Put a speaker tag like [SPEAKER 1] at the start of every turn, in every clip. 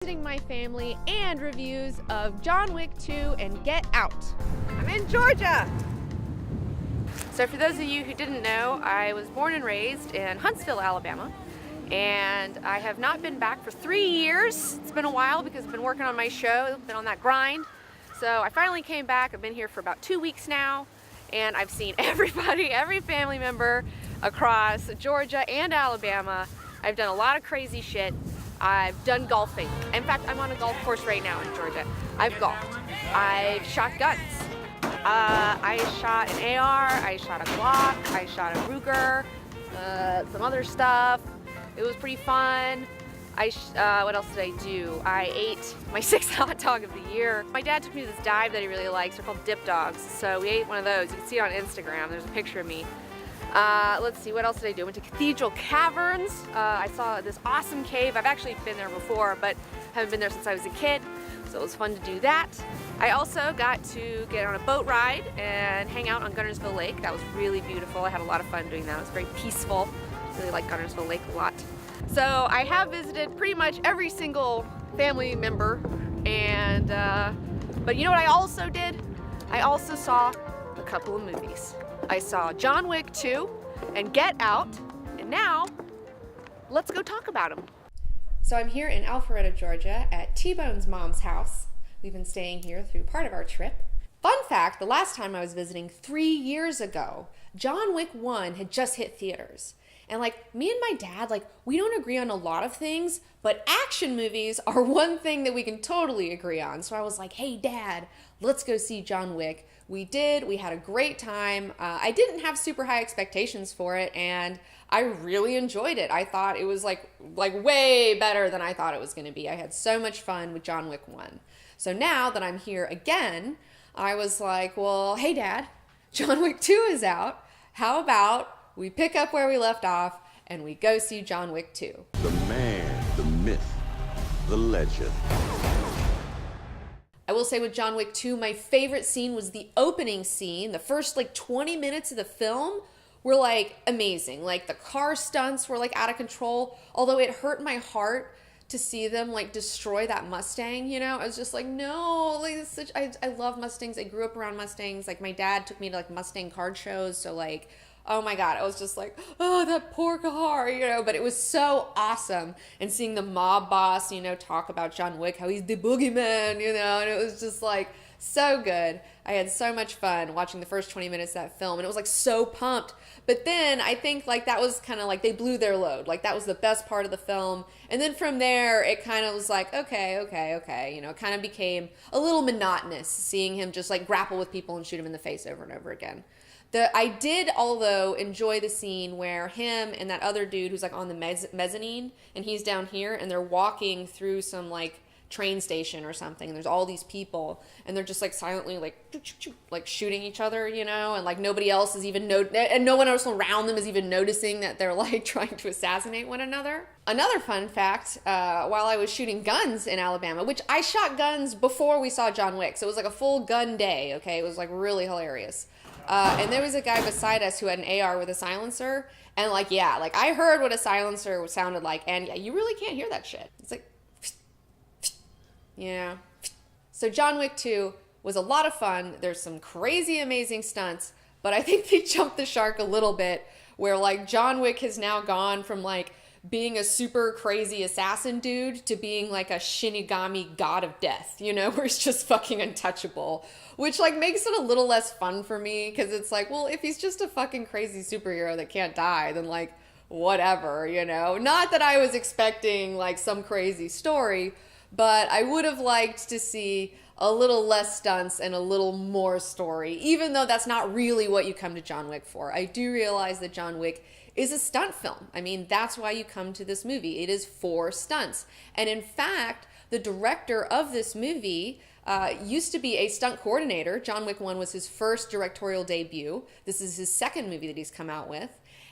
[SPEAKER 1] Visiting my family and reviews of John Wick 2 and Get Out. I'm in Georgia! So for those of you who didn't know, I was born and raised in Huntsville, Alabama, and I have not been back for 3 years. It's been a while because I've been working on my show, been on that grind. So I finally came back. I've been here for about 2 weeks now, and I've seen everybody, every family member across Georgia and Alabama. I've done a lot of crazy shit. I've done golfing. In fact, I'm on a golf course right now in Georgia. I've golfed. I've shot guns. I shot an AR, I shot a Glock, I shot a Ruger, some other stuff. It was pretty fun. What else did I do? I ate my 6th hot dog of the year. My dad took me to this dive that he really likes. They're called dip dogs. So we ate one of those. You can see it on Instagram. There's a picture of me. Let's see, what else did I do? I went to Cathedral Caverns. I saw this awesome cave. I've actually been there before, but haven't been there since I was a kid, so it was fun to do that. I also got to get on a boat ride and hang out on Guntersville Lake. That was really beautiful. I had a lot of fun doing that. It was very peaceful. Really like Guntersville Lake a lot. So I have visited pretty much every single family member, and but you know what I also did? I also saw a couple of movies. I saw John Wick 2 and Get Out, and now let's go talk about them. So I'm here in Alpharetta, Georgia at T-Bone's mom's house. We've been staying here through part of our trip. Fun fact, the last time I was visiting 3 years ago, John Wick 1 had just hit theaters. And like me and my dad, like we don't agree on a lot of things, but action movies are one thing that we can totally agree on. So I was like, hey Dad, let's go see John Wick. We did, we had a great time. I didn't have super high expectations for it, and I really enjoyed it. I thought it was like way better than I thought it was gonna be. I had so much fun with John Wick 1. So now that I'm here again, I was like, well, hey Dad, John Wick 2 is out. How about we pick up where we left off and we go see John Wick 2.
[SPEAKER 2] The man, the myth, the legend.
[SPEAKER 1] I will say with John Wick 2, my favorite scene was the opening scene. The first like 20 minutes of the film were like amazing. Like the car stunts were like out of control, although it hurt my heart to see them like destroy that Mustang, you know? I was just like, no, like it's such, I love Mustangs. I grew up around Mustangs. Like my dad took me to like Mustang card shows, so like, oh my God, I was just like, oh, that poor car, you know, but it was so awesome. And seeing the mob boss, you know, talk about John Wick, how he's the boogeyman, you know, and it was just like so good. I had so much fun watching the first 20 minutes of that film, and it was like so pumped. But then I think like that was kind of like they blew their load. Like that was the best part of the film. And then from there, it kind of was like, okay. You know, it kind of became a little monotonous seeing him just like grapple with people and shoot him in the face over and over again. I did, although, enjoy the scene where him and that other dude who's like on the mezzanine, and he's down here, and they're walking through some like train station or something, and there's all these people, and they're just like silently like shooting each other, you know, and like nobody else is even and no one else around them is even noticing that they're like trying to assassinate one another. Another fun fact, while I was shooting guns in Alabama, which I shot guns before we saw John Wick, so it was like a full gun day, okay, it was like really hilarious. And there was a guy beside us who had an AR with a silencer, and like, yeah, like I heard what a silencer sounded like, and yeah, you really can't hear that shit. It's like, yeah. So John Wick 2 was a lot of fun. There's some crazy, amazing stunts, but I think they jumped the shark a little bit, where like John Wick has now gone from like being a super crazy assassin dude to being like a Shinigami god of death, you know, where he's just fucking untouchable, which like makes it a little less fun for me, because it's like, well, if he's just a fucking crazy superhero that can't die, then like whatever, you know. Not that I was expecting like some crazy story, but I would have liked to see a little less stunts and a little more story, even though that's not really what you come to John Wick for. I do realize that John Wick is a stunt film. I mean, that's why you come to this movie. It is for stunts. And in fact, the director of this movie used to be a stunt coordinator. John Wick 1 was his first directorial debut. This is his second movie that he's come out with.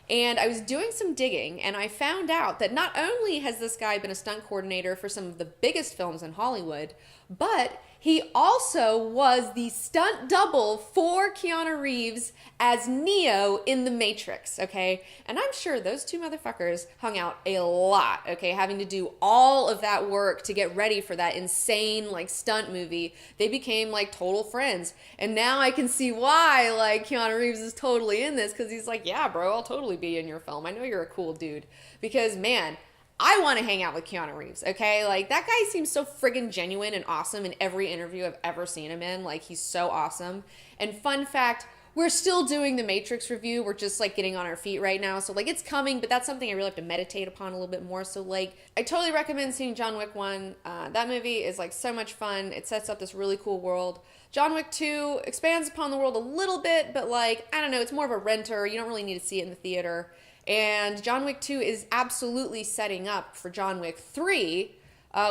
[SPEAKER 1] And I was doing some digging, and I found out that not only has this guy been a stunt coordinator for some of the biggest films in Hollywood, but he also was the stunt double for Keanu Reeves as Neo in The Matrix, okay? And I'm sure those two motherfuckers hung out a lot, okay? Having to do all of that work to get ready for that insane, like, stunt movie. They became, like, total friends. And now I can see why, like, Keanu Reeves is totally in this, because he's like, yeah, bro, I'll totally be in your film. I know you're a cool dude. Because, man, I want to hang out with Keanu Reeves, okay? Like, that guy seems so friggin' genuine and awesome in every interview I've ever seen him in. Like, he's so awesome. And fun fact, we're still doing the Matrix review. We're just, like, getting on our feet right now. So, like, it's coming, but that's something I really have to meditate upon a little bit more. So, like, I totally recommend seeing John Wick 1. That movie is, like, so much fun. It sets up this really cool world. John Wick 2 expands upon the world a little bit, but, like, I don't know, it's more of a renter. You don't really need to see it in the theater. And John Wick 2 is absolutely setting up for John Wick 3,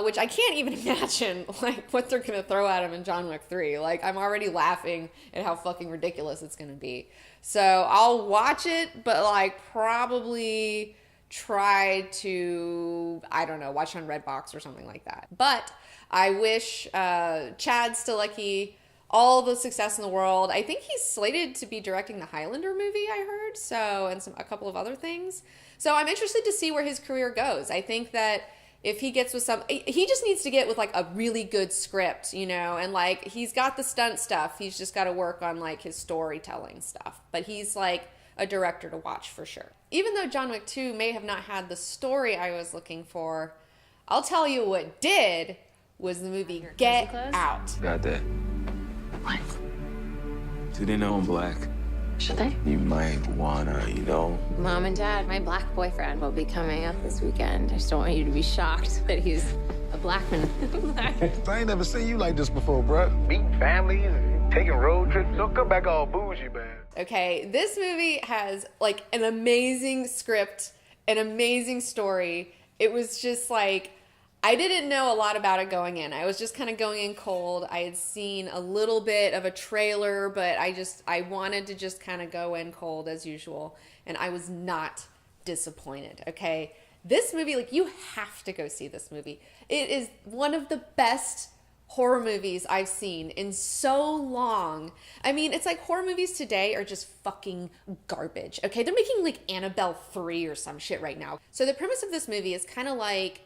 [SPEAKER 1] which I can't even imagine, like, what they're going to throw at him in John Wick 3. Like, I'm already laughing at how fucking ridiculous it's going to be. So I'll watch it, but, like, probably try to, I don't know, watch on Redbox or something like that. But I wish Chad Stahelski all the success in the world. I think he's slated to be directing the Highlander movie, I heard, so, and a couple of other things. So I'm interested to see where his career goes. I think that if he gets with he just needs to get with, like, a really good script, you know, and, like, he's got the stunt stuff. He's just got to work on, like, his storytelling stuff. But he's, like, a director to watch for sure. Even though John Wick 2 may have not had the story I was looking for, I'll tell you what did was the movie Get Out.
[SPEAKER 3] Got that.
[SPEAKER 4] What?
[SPEAKER 3] Do they know I'm black?
[SPEAKER 4] Should they?
[SPEAKER 3] You might wanna, you know.
[SPEAKER 4] Mom and Dad, my black boyfriend will be coming up this weekend. I just don't want you to be shocked that he's a black man.
[SPEAKER 5] I ain't never seen you like this before, bruh. Meeting families and taking road trips. Don't come back all bougie, man.
[SPEAKER 1] Okay, this movie has, like, an amazing script, an amazing story. It was just, like, I didn't know a lot about it going in. I was just kind of going in cold. I had seen a little bit of a trailer, but I wanted to just kind of go in cold as usual. And I was not disappointed, okay? This movie, like, you have to go see this movie. It is one of the best horror movies I've seen in so long. I mean, it's like horror movies today are just fucking garbage, okay? They're making, like, Annabelle 3 or some shit right now. So the premise of this movie is kind of like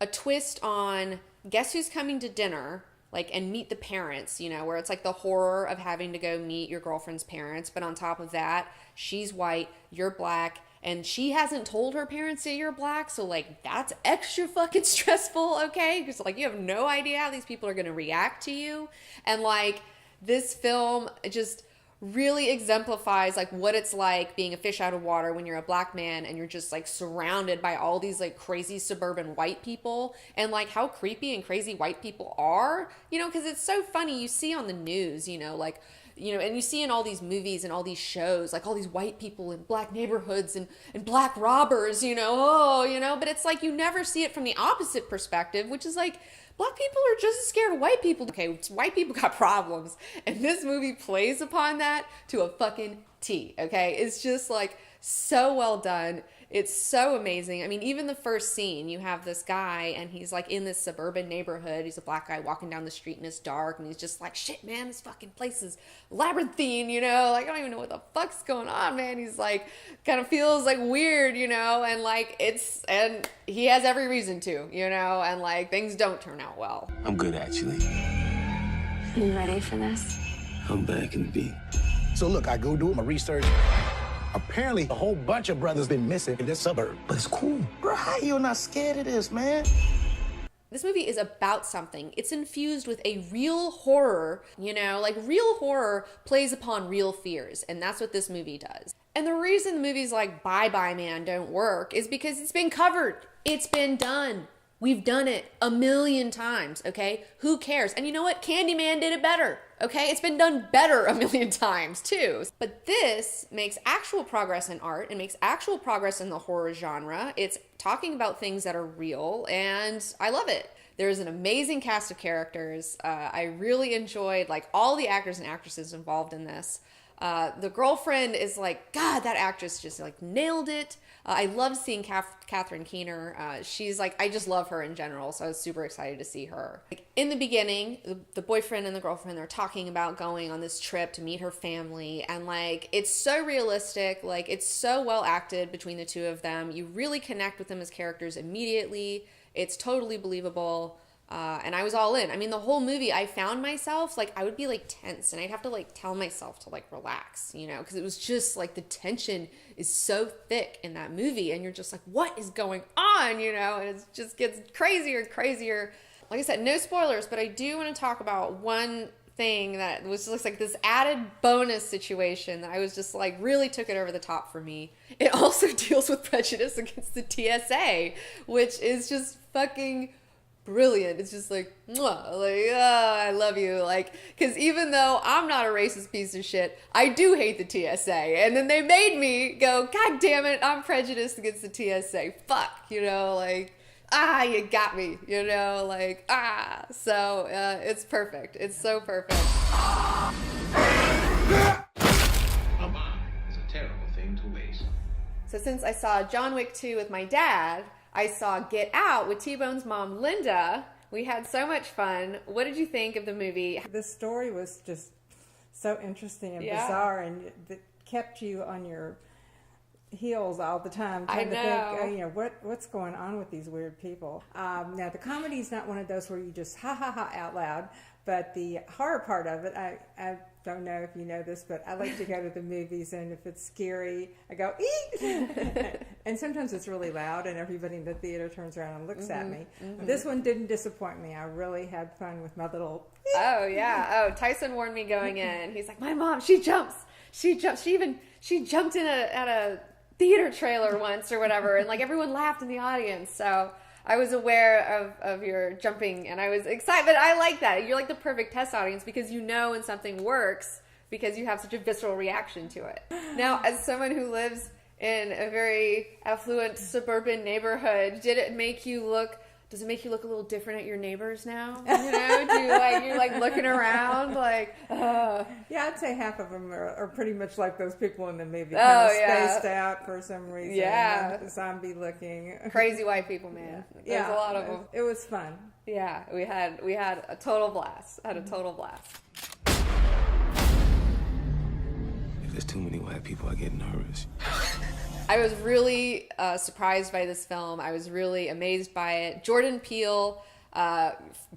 [SPEAKER 1] a twist on Guess Who's Coming to Dinner, like, and Meet the Parents, you know, where it's like the horror of having to go meet your girlfriend's parents. But on top of that, she's white, you're black, and she hasn't told her parents that you're black. So, like, that's extra fucking stressful, okay? Because, like, you have no idea how these people are going to react to you. And, like, this film just really exemplifies, like, what it's like being a fish out of water when you're a black man and you're just, like, surrounded by all these, like, crazy suburban white people, and, like, how creepy and crazy white people are, you know, because it's so funny. You see on the news, you know, like, you know, and you see in all these movies and all these shows, like, all these white people in black neighborhoods and black robbers, you know, oh, you know, but it's like you never see it from the opposite perspective, which is like, black people are just as scared of white people. Okay, white people got problems. And this movie plays upon that to a fucking T, okay? It's just, like, so well done. It's so amazing. I mean, even the first scene, you have this guy and he's, like, in this suburban neighborhood. He's a black guy walking down the street and it's dark and he's just like, shit, man, this fucking place is labyrinthine, you know? Like, I don't even know what the fuck's going on, man. He's, like, kind of feels, like, weird, you know? And, like, and he has every reason to, you know? And, like, things don't turn out well.
[SPEAKER 3] I'm good, actually.
[SPEAKER 4] You ready for this?
[SPEAKER 3] I'm back in the beat.
[SPEAKER 5] So look, I go do my research. Apparently, a whole bunch of brothers been missing in this suburb. But it's cool. Bro, how you not scared of this, man?
[SPEAKER 1] This movie is about something. It's infused with a real horror, you know, like, real horror plays upon real fears, and that's what this movie does. And the reason movies like Bye Bye Man don't work is because it's been covered. It's been done. We've done it a million times, okay? Who cares? And you know what? Candyman did it better, okay? It's been done better a million times, too. But this makes actual progress in art. It makes actual progress in the horror genre. It's talking about things that are real, and I love it. There's an amazing cast of characters. I really enjoyed, like, all the actors and actresses involved in this. The girlfriend is like, God, that actress just like nailed it. I love seeing Catherine Keener. She's like, I just love her in general, so I was super excited to see her. Like, in the beginning, the boyfriend and the girlfriend, they're talking about going on this trip to meet her family, and like, it's so realistic, like, it's so well acted between the two of them. You really connect with them as characters immediately. It's totally believable. And I was all in. I mean, the whole movie, I found myself, like, I would be, like, tense, and I'd have to, like, tell myself to, like, relax, you know, because it was just, like, the tension is so thick in that movie, and you're just like, what is going on, you know, and it just gets crazier and crazier. Like I said, no spoilers, but I do want to talk about one thing that was just, like, this added bonus situation that I was just, like, really took it over the top for me. It also deals with prejudice against the TSA, which is just fucking brilliant. It's just like, mwah, like, oh, I love you. Like, because even though I'm not a racist piece of shit, I do hate the TSA. And then they made me go, God damn it, I'm prejudiced against the TSA. Fuck, you know, like, you got me, you know, like, So it's perfect. It's so perfect.
[SPEAKER 6] A bomb is a terrible thing to waste.
[SPEAKER 1] So since I saw John Wick 2 with my dad, I saw Get Out with T-Bone's mom, Linda. We had so much fun. What did you think of the movie?
[SPEAKER 7] The story was just so interesting and bizarre, and it kept you on your heels all the time, trying to think, you know, what's going on with these weird people. Now, the comedy's not one of those where you just ha out loud, but the horror part of it, I don't know if you know this, but I like to go to the movies, and if it's scary, I go, eek! And sometimes it's really loud, and everybody in the theater turns around and looks at me. This one didn't disappoint me. I really had fun with my little eek.
[SPEAKER 1] Oh, yeah. Oh, Tyson warned me going in. He's like, my mom, she jumps. She jumped in at a theater trailer once or whatever, and like everyone laughed in the audience. So I was aware of your jumping, and I was excited. But I like that. You're like the perfect test audience, because you know when something works because you have such a visceral reaction to it. Now, as someone who lives in a very affluent suburban neighborhood, does it make you look a little different at your neighbors now? You know, you're like looking around like,
[SPEAKER 7] Yeah, I'd say half of them are pretty much like those people in the movie, kind of spaced out for some reason.
[SPEAKER 1] Yeah,
[SPEAKER 7] zombie looking,
[SPEAKER 1] crazy white people, man. There's a lot of them.
[SPEAKER 7] It was fun.
[SPEAKER 1] Yeah, we had a total blast.
[SPEAKER 3] If there's too many white people, I get nervous.
[SPEAKER 1] I was really surprised by this film. I was really amazed by it. Jordan Peele,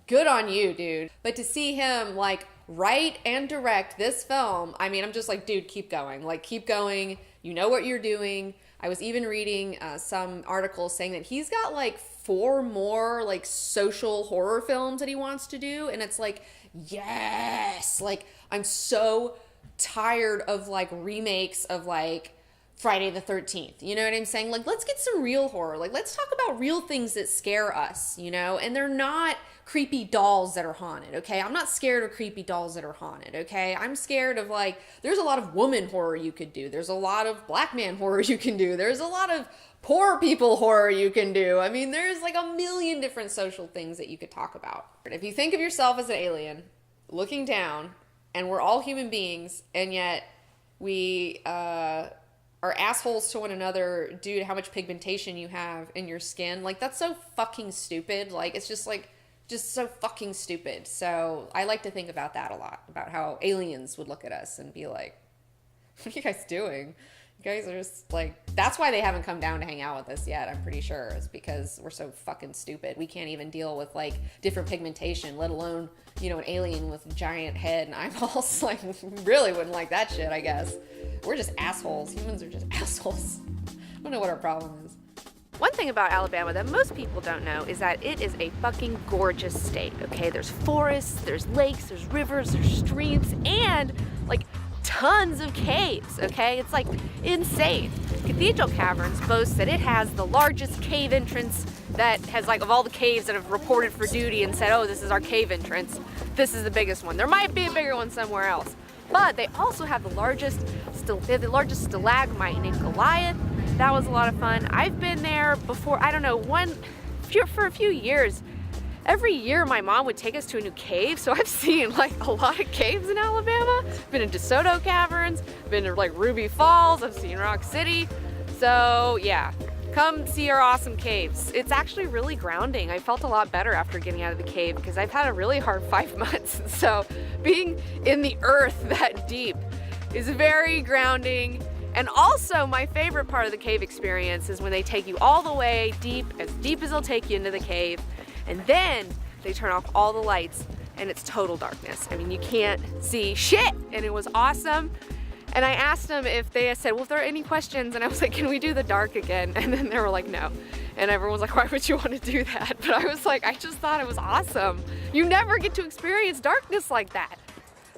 [SPEAKER 1] good on you, dude. But to see him like write and direct this film, I mean, I'm just like, dude, keep going. Like, keep going. You know what you're doing. I was even reading some articles saying that he's got like 4 more like social horror films that he wants to do. And it's like, yes. Like, I'm so tired of like remakes of like Friday the 13th. You know what I'm saying? Like, let's get some real horror. Like, let's talk about real things that scare us, you know? And they're not creepy dolls that are haunted, okay? I'm not scared of creepy dolls that are haunted, okay? I'm scared of, like, there's a lot of woman horror you could do. There's a lot of black man horror you can do. There's a lot of poor people horror you can do. I mean, there's like a million different social things that you could talk about. If you think of yourself as an alien looking down, and we're all human beings, and yet we are assholes to one another due to how much pigmentation you have in your skin, like, that's so fucking stupid. Like, it's just like, just so fucking stupid. So I like to think about that a lot, about how aliens would look at us and be like, what are you guys doing? You guys are just like, that's why they haven't come down to hang out with us yet, I'm pretty sure. It's because we're so fucking stupid. We can't even deal with like different pigmentation, let alone, you know, an alien with a giant head and eyeballs. Like, really wouldn't like that shit, I guess. We're just assholes. Humans are just assholes. I don't know what our problem is. One thing about Alabama that most people don't know is that it is a fucking gorgeous state, okay? There's forests, there's lakes, there's rivers, there's streams, and like tons of caves, okay? It's like insane. Cathedral Caverns boasts that it has the largest cave entrance that has, like, of all the caves that have reported for duty and said, oh, this is our cave entrance, this is the biggest one. There might be a bigger one somewhere else. But they also have the largest stalagmite named Goliath. That was a lot of fun. I've been there before, I don't know, for a few years. every year my mom would take us to a new cave, so I've seen like a lot of caves in Alabama. Been in DeSoto Caverns, been to like Ruby Falls, I've seen Rock City. So yeah, come see our awesome caves. It's actually really grounding. I felt a lot better after getting out of the cave because I've had a really hard 5 months. So being in the earth that deep is very grounding. And also my favorite part of the cave experience is when they take you all the way deep as they'll take you into the cave, and then they turn off all the lights and it's total darkness. I mean, you can't see shit, and it was awesome. And I asked them if they said, well, if there are any questions, and I was like, can we do the dark again? And then they were like, no. And everyone was like, why would you want to do that? But I was like, I just thought it was awesome. You never get to experience darkness like that.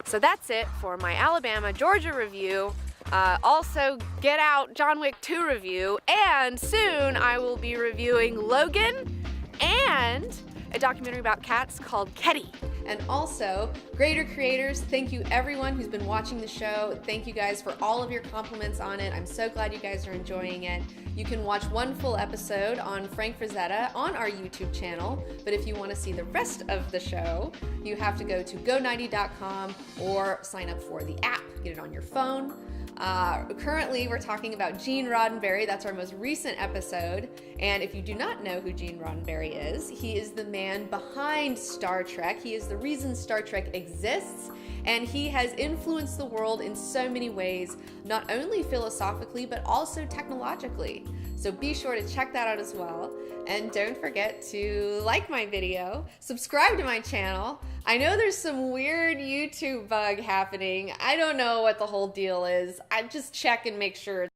[SPEAKER 1] So that's it for my Alabama, Georgia review. Also, Get Out John Wick 2 review, and soon I will be reviewing Logan and a documentary about cats called Ketty. And also, Greater Creators, thank you everyone who's been watching the show. Thank you guys for all of your compliments on it. I'm so glad you guys are enjoying it. You can watch one full episode on Frank Frazetta on our YouTube channel, but if you want to see the rest of the show, you have to go to go90.com or sign up for the app. Get it on your phone. Currently, we're talking about Gene Roddenberry. That's our most recent episode. And if you do not know who Gene Roddenberry is, he is the man behind Star Trek. He is the reason Star Trek exists. And he has influenced the world in so many ways, not only philosophically, but also technologically. So be sure to check that out as well. And don't forget to like my video, subscribe to my channel. I know there's some weird YouTube bug happening. I don't know what the whole deal is. I just check and make sure